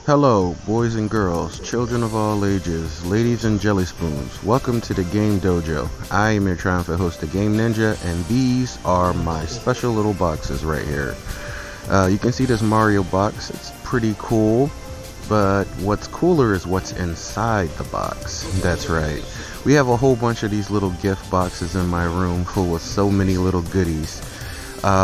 Hello, boys and girls, children of all ages, ladies and jelly spoons. Welcome to the Game Dojo. I am your triumphant host, the Game Ninja, and these are my special little boxes right here. You can see this Mario box. It's pretty cool, but what's cooler is what's inside the box. That's right. We have a whole bunch of these little gift boxes in my room full of so many little goodies.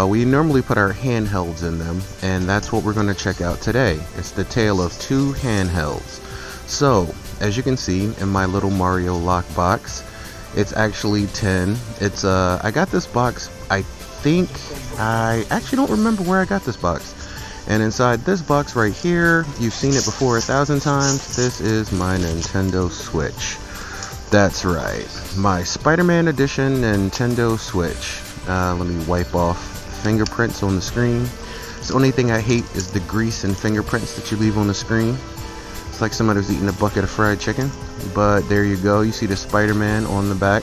We normally put our handhelds in them, and that's what we're going to check out today. It's the tale of two handhelds. So, as you can see in my little Mario lock box, it's actually 10. I got this box, I actually don't remember where I got this box. And inside this box right here, you've seen it before 1,000 times, this is my Nintendo Switch. That's right, my Spider-Man edition Nintendo Switch. Let me wipe off fingerprints on the screen. The only thing I hate is the grease and fingerprints that you leave on the screen. It's like somebody was eating a bucket of fried chicken. But there you go, you see the Spider-Man on the back.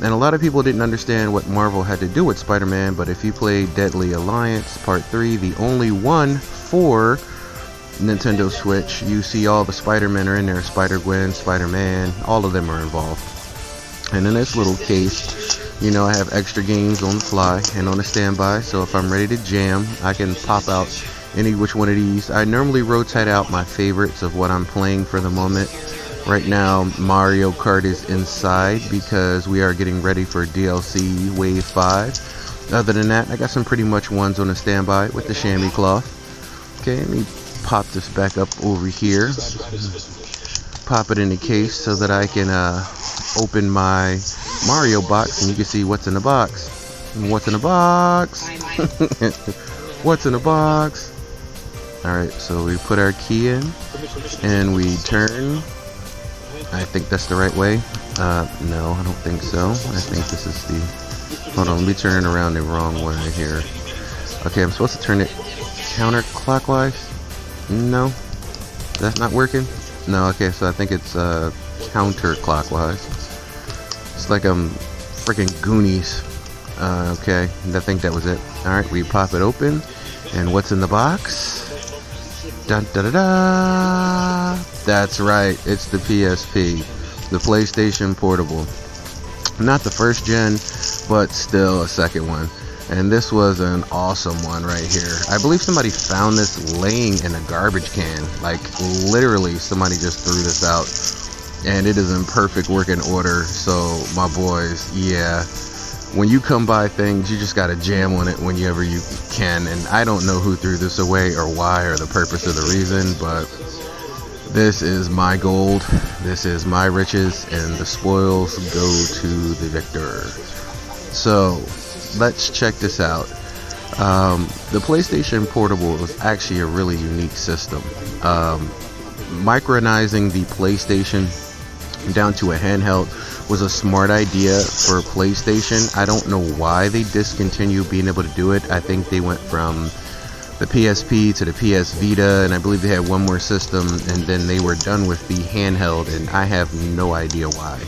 And a lot of people didn't understand what Marvel had to do with Spider-Man, but if you play Deadly Alliance Part 3, the only one for Nintendo Switch, you see all the Spider-Men are in there. Spider-Gwen, Spider-Man, all of them are involved. And in this little case, you know, I have extra games on the fly and on the standby, so if I'm ready to jam, I can pop out any which one of these. I normally rotate out my favorites of what I'm playing for the moment. Right now, Mario Kart is inside because we are getting ready for DLC Wave 5. Other than that, I got some pretty much ones on the standby with the chamois cloth. Okay, let me pop this back up over here. Pop it in the case so that I can open my Mario box and you can see what's in the box. What's in the box? What's in the box? Alright, so we put our key in and we turn. I think that's the right way. No, I don't think so. I think this is the... Hold on, let me turn it around the wrong way here. Okay, I'm supposed to turn it counterclockwise? No? That's not working? No, okay, so I think it's counterclockwise. It's like freaking Goonies. Okay, I think that was it. Alright, we pop it open. And what's in the box? Dun da da da! That's right, it's the PSP. The PlayStation Portable. Not the first gen, but still a second one. And this was an awesome one right here. I believe somebody found this laying in a garbage can. Like, literally, somebody just threw this out. And it is in perfect working order. So, my boys, yeah. When you come by things, you just gotta jam on it whenever you can. And I don't know who threw this away or why or the purpose or the reason, but this is my gold. This is my riches. And the spoils go to the victor. So, let's check this out. The PlayStation Portable was actually a really unique system. Micronizing the PlayStation down to a handheld was a smart idea for PlayStation. I don't know why they discontinued being able to do it. I think they went from the PSP to the PS Vita, and I believe they had one more system, and then they were done with the handheld, and I have no idea why.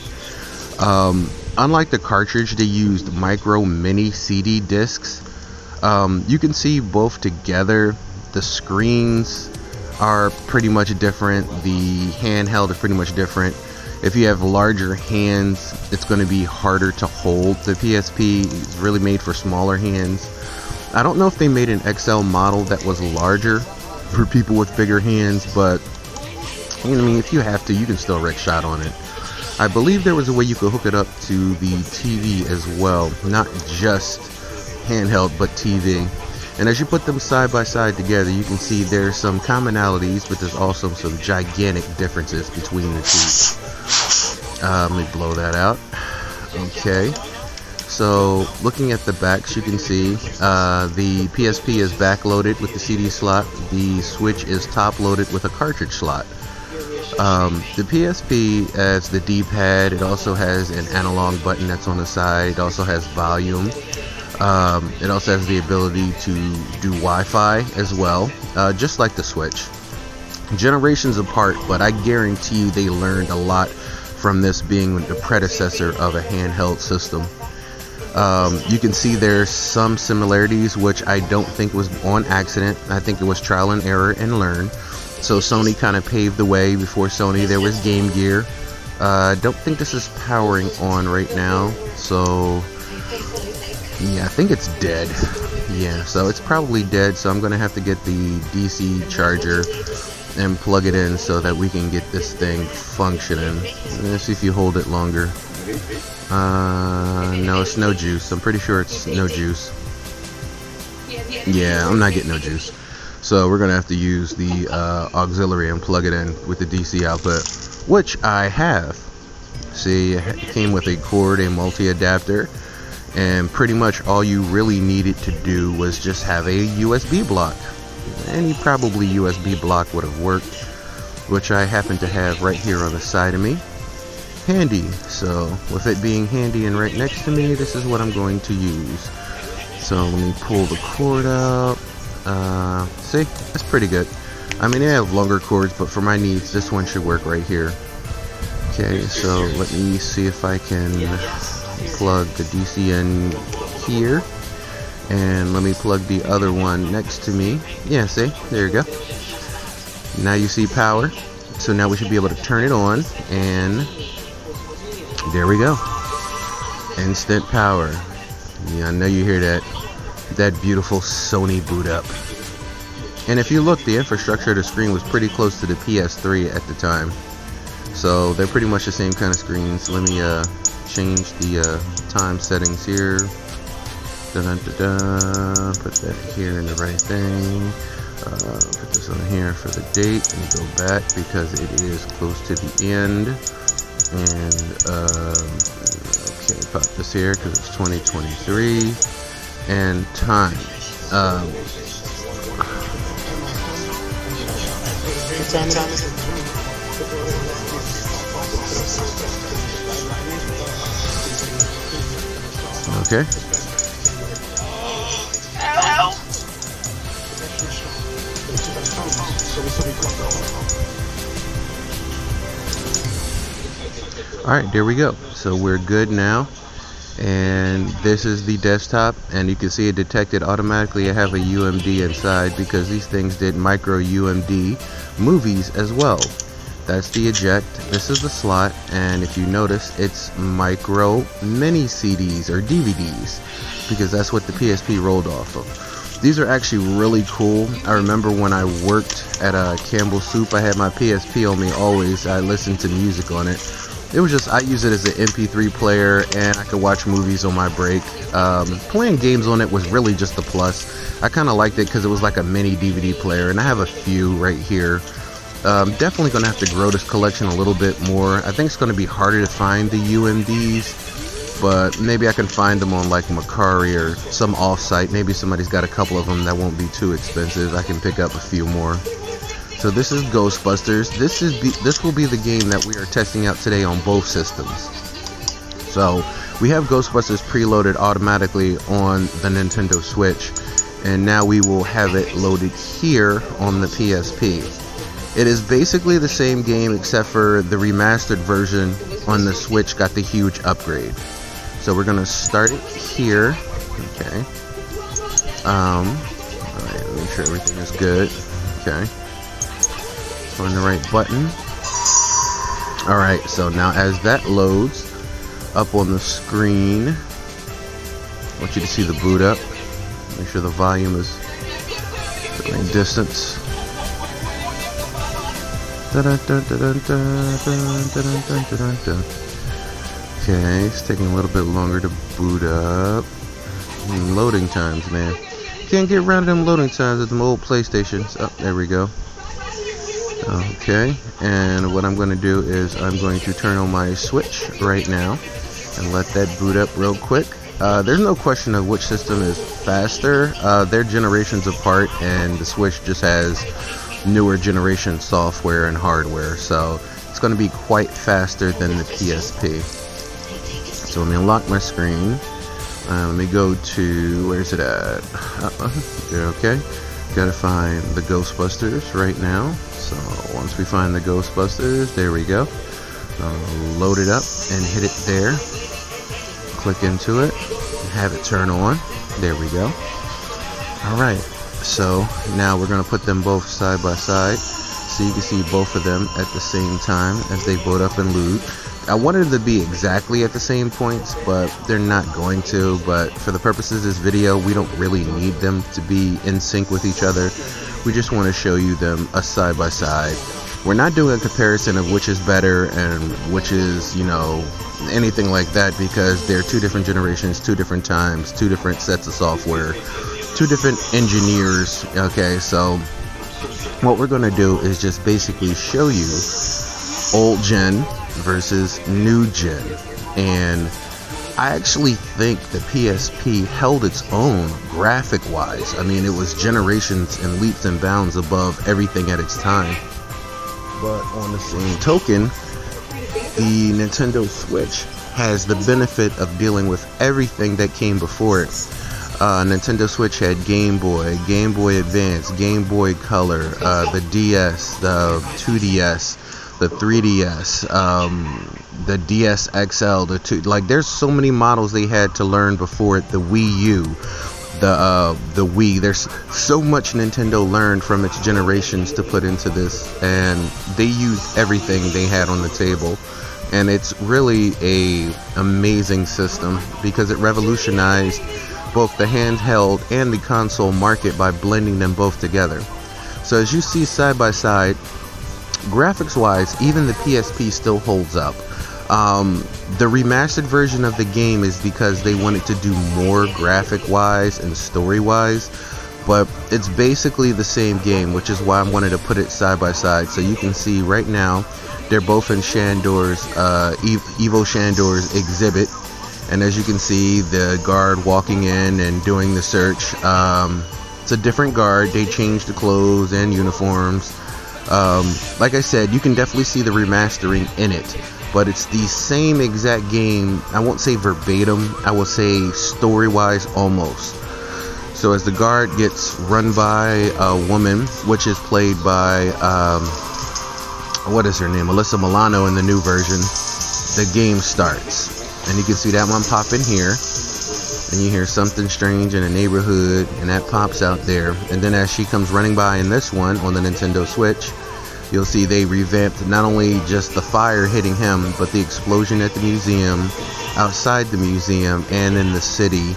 Unlike the cartridge, they used micro mini CD discs. You can see both together. The screens are pretty much different. The handheld is pretty much different. If you have larger hands, it's going to be harder to hold. The PSP is really made for smaller hands. I don't know if they made an XL model that was larger for people with bigger hands, but you know what I mean, if you have to, you can still wreck shot on it. I believe there was a way you could hook it up to the TV as well, not just handheld, but TV. And as you put them side by side together, you can see there's some commonalities, but there's also some gigantic differences between the two. Let me blow that out. Okay. So, looking at the backs, you can see the PSP is back-loaded with the CD slot. The Switch is top-loaded with a cartridge slot. The PSP has the D-pad. It also has an analog button that's on the side. It also has volume. It also has the ability to do Wi-Fi as well, just like the Switch. Generations apart, but I guarantee you they learned a lot from this being the predecessor of a handheld system. You can see there's some similarities, which I don't think was on accident. I think it was trial and error and learn. So Sony kind of paved the way. Before Sony there was Game Gear. Don't think this is powering on right now, so yeah, I think it's dead. Yeah, so it's probably dead, so I'm gonna have to get the DC charger and plug it in so that we can get this thing functioning. Let's see if you hold it longer. No, it's no juice. I'm pretty sure it's no juice. Yeah, I'm not getting no juice. So we're gonna have to use the auxiliary and plug it in with the DC output, which I have. See, it came with a cord, a multi-adapter, and pretty much all you really needed to do was just have a USB block. Any probably USB block would have worked, which I happen to have right here on the side of me. Handy. So with it being handy and right next to me, this is what I'm going to use. So let me pull the cord out. See, that's pretty good. I mean, I have longer cords, but for my needs, this one should work right here. Okay, so let me see if I can plug the DC in here, and let me plug the other one next to me. Yeah, see, there you go. Now you see power, so now we should be able to turn it on, and there we go. Instant power. Yeah, I know you hear that beautiful Sony boot up. And if you look, the infrastructure of the screen was pretty close to the PS3 at the time, so they're pretty much the same kind of screens. Let me change the time settings here. Put that here in the right thing. Put this on here for the date and go back because it is close to the end. And okay, pop this here because it's 2023. And time. Okay. Alright, there we go. So we're good now. And this is the desktop, and you can see it detected automatically. I have a UMD inside because these things did micro UMD movies as well. That's the eject. This is the slot, and if you notice, it's micro mini CDs or DVDs because that's what the PSP rolled off of. These are actually really cool. I remember when I worked at Campbell Soup, I had my PSP on me always. I listened to music on it. It was just, I use it as an MP3 player, and I could watch movies on my break. Playing games on it was really just a plus. I kind of liked it because it was like a mini DVD player, and I have a few right here. Definitely going to have to grow this collection a little bit more. I think it's going to be harder to find the UMDs, but maybe I can find them on like Macari or some off-site. Maybe somebody's got a couple of them that won't be too expensive. I can pick up a few more. So this is Ghostbusters. This will be the game that we are testing out today on both systems. So we have Ghostbusters preloaded automatically on the Nintendo Switch, and now we will have it loaded here on the PSP. It is basically the same game except for the remastered version on the Switch got the huge upgrade. So we're gonna start it here. Okay. Alright, make sure everything is good. Okay. On the right button. Alright, so now as that loads up on the screen, I want you to see the boot up. Make sure the volume is the right distance. Okay, it's taking a little bit longer to boot up. Loading times, man. Can't get around them loading times at the old PlayStations. Oh, there we go. Okay, and what I'm going to do is I'm going to turn on my Switch right now and let that boot up real quick. There's no question of which system is faster. They're generations apart, and the Switch just has newer generation software and hardware, so it's going to be quite faster than the PSP. So let me unlock my screen. Let me go to, where's it at? Okay, gotta find the Ghostbusters right now. So once we find the Ghostbusters, there we go. Load it up and hit it there. Click into it and have it turn on. There we go. Alright, so now we're going to put them both side by side. So you can see both of them at the same time as they boot up and loot. I wanted them to be exactly at the same points, but they're not going to. But for the purposes of this video, we don't really need them to be in sync with each other. We just want to show you them a side by side. We're not doing a comparison of which is better and which is, you know, anything like that, because they're two different generations, two different times, two different sets of software, two different engineers. Okay, so what we're going to do is just basically show you old gen versus new gen. And I actually think the PSP held its own graphic wise. I mean, it was generations and leaps and bounds above everything at its time. But on the same token, the Nintendo Switch has the benefit of dealing with everything that came before it. Nintendo Switch had Game Boy, Game Boy Advance, Game Boy Color, the DS, the 2DS, the 3DS, the DS XL, like there's so many models they had to learn before it. The Wii U, the Wii. There's so much Nintendo learned from its generations to put into this, and they used everything they had on the table. And it's really a amazing system because it revolutionized both the handheld and the console market by blending them both together. So as you see side by side, graphics wise, even the PSP still holds up. The remastered version of the game is because they wanted to do more graphic wise and story wise, but it's basically the same game, which is why I wanted to put it side by side. So you can see right now they're both in Shandor's Evo Shandor's exhibit, and as you can see, the guard walking in and doing the search. It's a different guard. They changed the clothes and uniforms. Like I said, you can definitely see the remastering in it, but it's the same exact game. I won't say verbatim, I will say story wise almost. So as the guard gets run by a woman, which is played by what is her name, Alyssa Milano in the new version, the game starts, and you can see that one pop in here, and you hear something strange in a neighborhood, and that pops out there. And then as she comes running by in this one on the Nintendo Switch, you'll see they revamped not only just the fire hitting him, but the explosion at the museum, outside the museum, and in the city.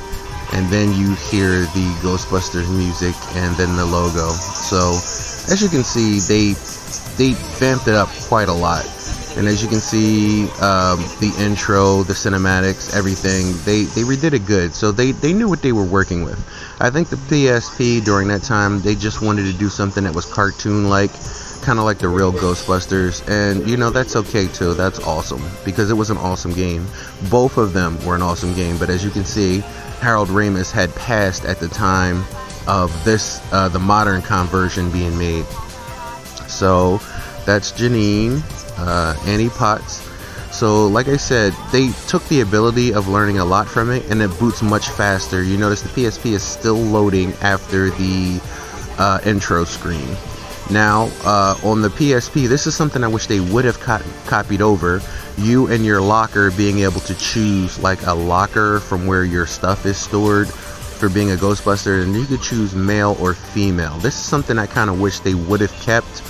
And then you hear the Ghostbusters music and then the logo. So as you can see, they vamped it up quite a lot. And as you can see, the intro, the cinematics, everything, they redid it good. So they knew what they were working with. I think the PSP during that time, they just wanted to do something that was cartoon-like, kind of like the real Ghostbusters. And you know, that's okay too. That's awesome, because it was an awesome game. Both of them were an awesome game. But as you can see, Harold Ramis had passed at the time of this, the modern conversion being made. So that's Janine, Annie Potts. So like I said, they took the ability of learning a lot from it, and it boots much faster. You notice the PSP is still loading after the intro screen. Now on the PSP, this is something I wish they would have copied over. You and your locker being able to choose like a locker from where your stuff is stored for being a Ghostbuster, and you could choose male or female. This is something I kind of wish they would have kept.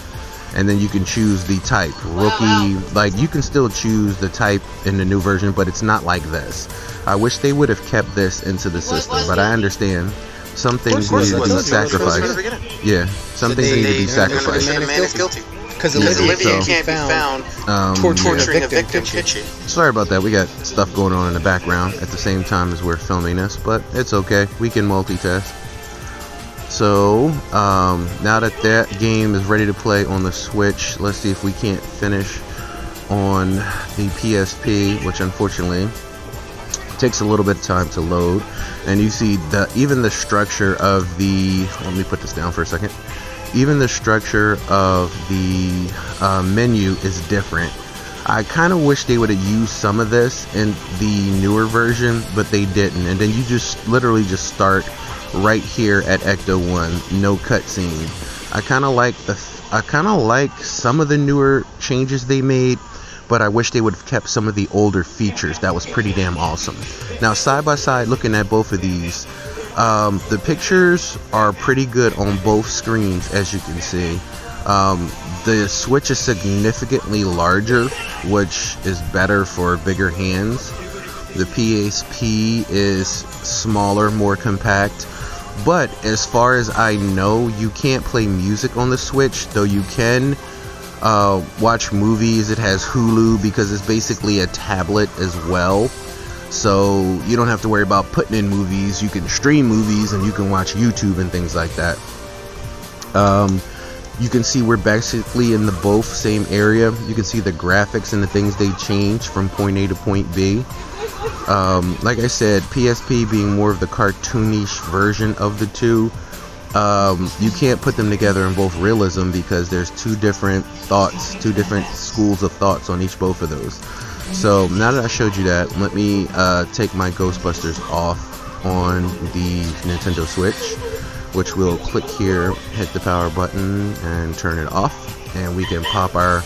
And then you can choose the type, rookie, like you can still choose the type in the new version, but it's not like this. I wish they would have kept this into the system, but I understand some things need to be sacrificed. Yeah, some things need to be sacrificed. The man is guilty. Because Olivia can't be found torturing a victim kitchen. Sorry about that. We got stuff going on in the background at the same time as we're filming this, but it's okay. We can multitask. So now that that game is ready to play on the Switch, let's see if we can't finish on the PSP, which unfortunately takes a little bit of time to load. And you see even the structure of the, let me put this down for a second. Even the structure of the menu is different. I kind of wish they would have used some of this in the newer version, but they didn't. And then you just literally just start right here at Ecto 1, no cutscene. I kind of like some of the newer changes they made, but I wish they would have kept some of the older features. That was pretty damn awesome. Now side by side, looking at both of these, the pictures are pretty good on both screens, as you can see. The Switch is significantly larger, which is better for bigger hands. The PSP is smaller, more compact. But as far as I know, you can't play music on the Switch, though you can watch movies. It has Hulu because it's basically a tablet as well. So you don't have to worry about putting in movies. You can stream movies and you can watch YouTube and things like that. You can see we're basically in the both same area. You can see the graphics and the things they change from point A to point B. Like I said, PSP being more of the cartoonish version of the two. You can't put them together in both realism because there's two different schools of thoughts on both of those. So now that I showed you that, let me take my Ghostbusters off on the Nintendo Switch, which we'll click here, hit the power button, and turn it off, and we can pop our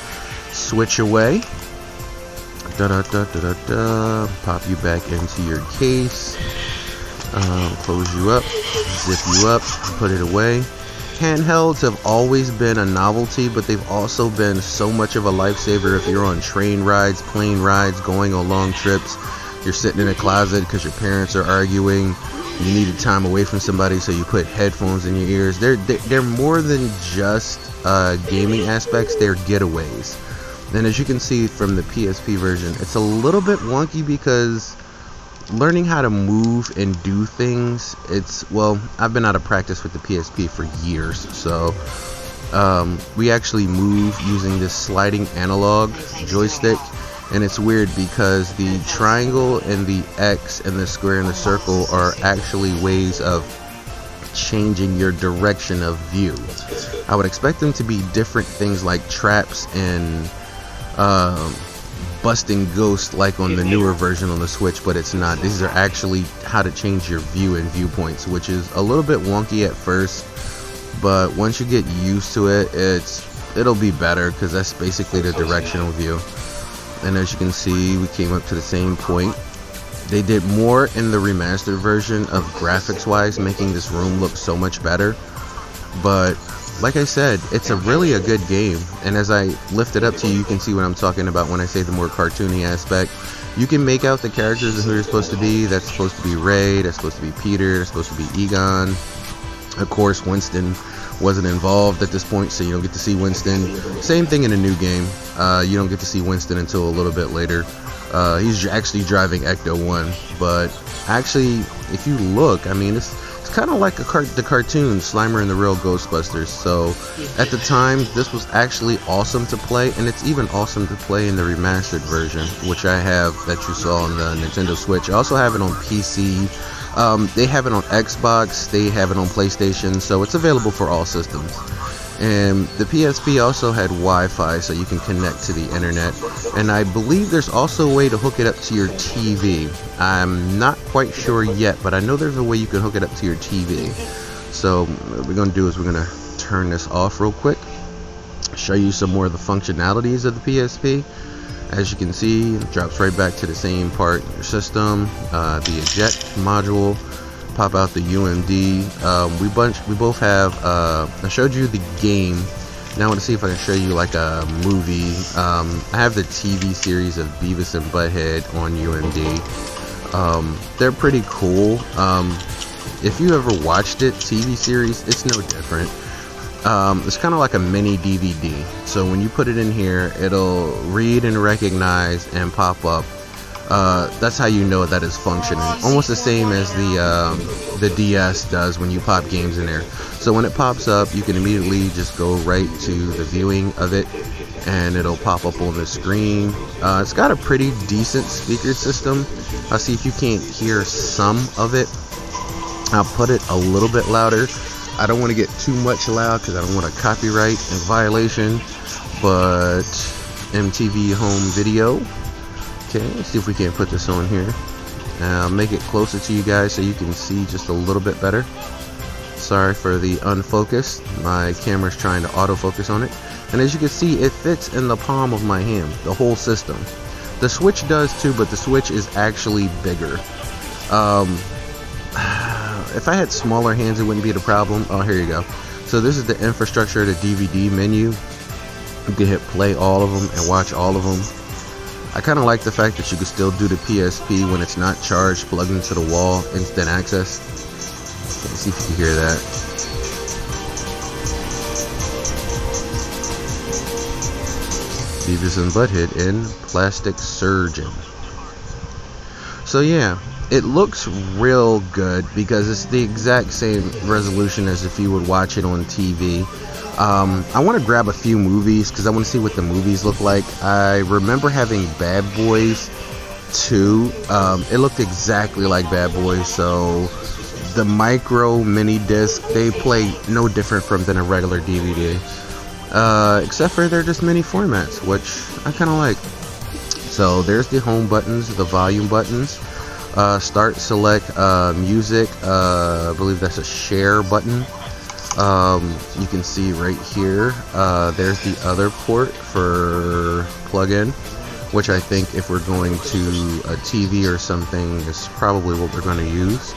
Switch away. Pop you back into your case. Close you up, zip you up, put it away. Handhelds have always been a novelty, but they've also been so much of a lifesaver if you're on train rides, plane rides, going on long trips. You're sitting in a closet because your parents are arguing. You needed time away from somebody, so you put headphones in your ears. They're more than just gaming aspects. They're getaways. And as you can see from the PSP version, it's a little bit wonky because learning how to move and do things, I've been out of practice with the PSP for years, so we actually move using this sliding analog joystick, and it's weird because the triangle and the X and the square and the circle are actually ways of changing your direction of view. I would expect them to be different things like traps and busting ghosts like on the newer version on the Switch, but it's not. These are actually how to change your view and viewpoints, which is a little bit wonky at first, but once you get used to it, it'll be better because that's basically the directional view. And as you can see, we came up to the same point. They did more in the remastered version of graphics wise, making this room look so much better, but like I said, it's really a good game, and as I lift it up to you, you can see what I'm talking about when I say the more cartoony aspect. You can make out the characters and who they're supposed to be. That's supposed to be Ray, that's supposed to be Peter, that's supposed to be Egon. Of course, Winston wasn't involved at this point, so you don't get to see Winston. Same thing in a new game. You don't get to see Winston until a little bit later. He's actually driving Ecto-1, but actually, if you look, I mean, it's kind of like the cartoon Slimer and the Real Ghostbusters. So at the time, this was actually awesome to play, and it's even awesome to play in the remastered version, which I have that you saw on the Nintendo Switch. I also have it on PC. They have it on Xbox, they have it on PlayStation, so it's available for all systems. And the PSP also had Wi-Fi, so you can connect to the internet. And I believe there's also a way to hook it up to your TV. I'm not quite sure yet, but I know there's a way you can hook it up to your TV. So what we're going to do is we're going to turn this off real quick, show you some more of the functionalities of the PSP. As you can see, it drops right back to the same part in your system. The eject module. Pop out the UMD. We both have I showed you the game. Now I want to see if I can show you like a movie. I have the TV series of Beavis and Butthead on UMD. They're pretty cool. If you ever watched it, TV series, it's no different. It's kind of like a mini DVD. So when you put it in here, it'll read and recognize and pop up. That's how you know that it's functioning. Almost the same as the DS does when you pop games in there. So when it pops up, you can immediately just go right to the viewing of it, and it'll pop up on the screen. It's got a pretty decent speaker system. I'll see if you can't hear some of it. I'll put it a little bit louder. I don't want to get too much loud because I don't want a copyright violation, but MTV Home Video. Okay, let's see if we can put this on here. Make it closer to you guys so you can see just a little bit better. Sorry for the unfocus. My camera's trying to autofocus on it. And as you can see, it fits in the palm of my hand, the whole system. The Switch does too, but the Switch is actually bigger. If I had smaller hands, it wouldn't be the problem. Oh, here you go. So this is the infrastructure of the DVD menu. You can hit play all of them and watch all of them. I kind of like the fact that you can still do the PSP when it's not charged, plugged into the wall, instant access. Let's see if you can hear that. Beavis and Butthead in Plastic Surgeon. So yeah, it looks real good because it's the exact same resolution as if you would watch it on TV. I want to grab a few movies because I want to see what the movies look like. I remember having Bad Boys 2. It looked exactly like Bad Boys, so the micro mini disc, they play no different than a regular DVD. Except for they're just mini formats, which I kind of like. So there's the home buttons, the volume buttons. Start, select, music. I believe that's a share button. You can see right here, there's the other port for plug-in, which I think if we're going to a TV or something is probably what we're going to use.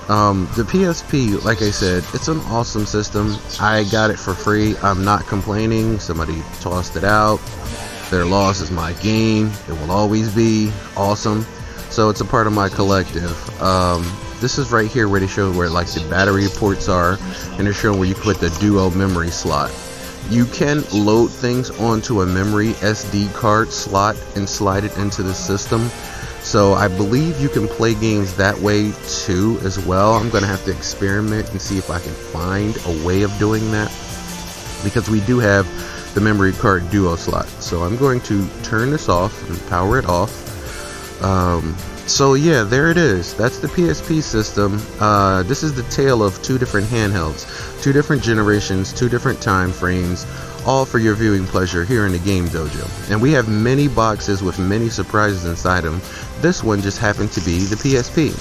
The PSP, like I said, it's an awesome system. I got it for free. I'm not complaining. Somebody tossed it out. Their loss is my game. It will always be awesome. So it's a part of my collective. This is right here where they show where like the battery ports are, and they're showing where you put the duo memory slot. You can load things onto a memory SD card slot and slide it into the system. So I believe you can play games that way too as well. I'm going to have to experiment and see if I can find a way of doing that, because we do have the memory card duo slot. So I'm going to turn this off and power it off. So yeah, there it is. That's the PSP system. This is the tale of two different handhelds, two different generations, two different time frames, all for your viewing pleasure here in the Game Dojo. And we have many boxes with many surprises inside them. This one just happened to be the PSP.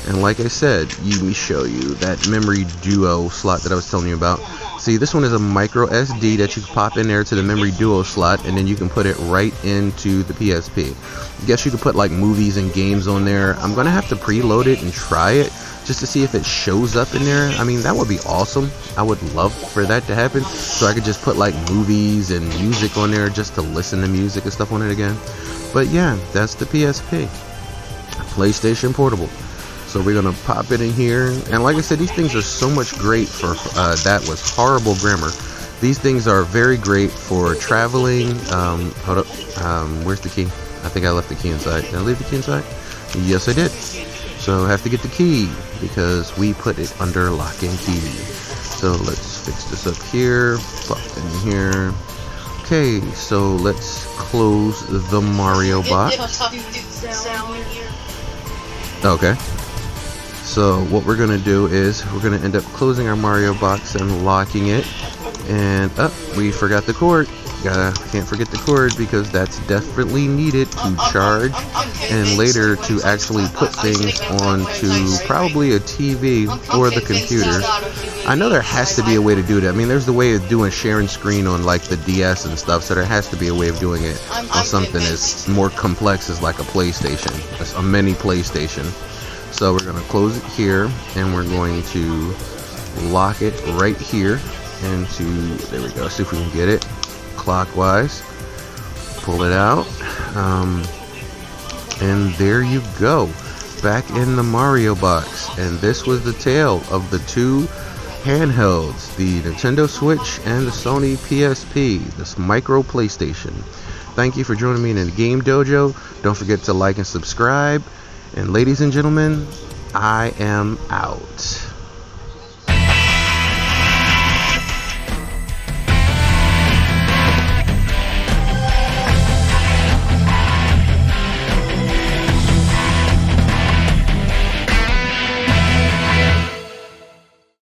And like I said, let me show you that memory duo slot that I was telling you about. See, this one is a micro SD that you can pop in there to the memory duo slot, and then you can put it right into the PSP. I guess you could put like movies and games on there. I'm gonna have to preload it and try it just to see if it shows up in there. I mean, that would be awesome. I would love for that to happen, so I could just put like movies and music on there just to listen to music and stuff on it again. But yeah, that's the PSP, PlayStation Portable. So we're gonna pop it in here, and like I said, these things are so much great for that was horrible grammar. These things are very great for traveling. Hold up, where's the key? I think I left the key inside. Did I leave the key inside? Yes, I did. So I have to get the key because we put it under lock and key. So let's fix this up here, pop it in here. Okay, so let's close the Mario box. Okay. So what we're going to do is we're going to end up closing our Mario box and locking it. And we forgot the cord. Can't forget the cord because that's definitely needed to charge and later to actually put things onto probably a TV or the computer. I know there has to be a way to do that. I mean, there's the way of doing sharing screen on like the DS and stuff, so there has to be a way of doing it on something as more complex as like a PlayStation, a mini PlayStation. So we're going to close it here, and we're going to lock it right here into, there we go, see if we can get it clockwise, pull it out, and there you go, back in the Mario box. And this was the tale of the two handhelds, the Nintendo Switch and the Sony PSP, this micro PlayStation. Thank you for joining me in the Game Dojo. Don't forget to like and subscribe. And ladies and gentlemen, I am out.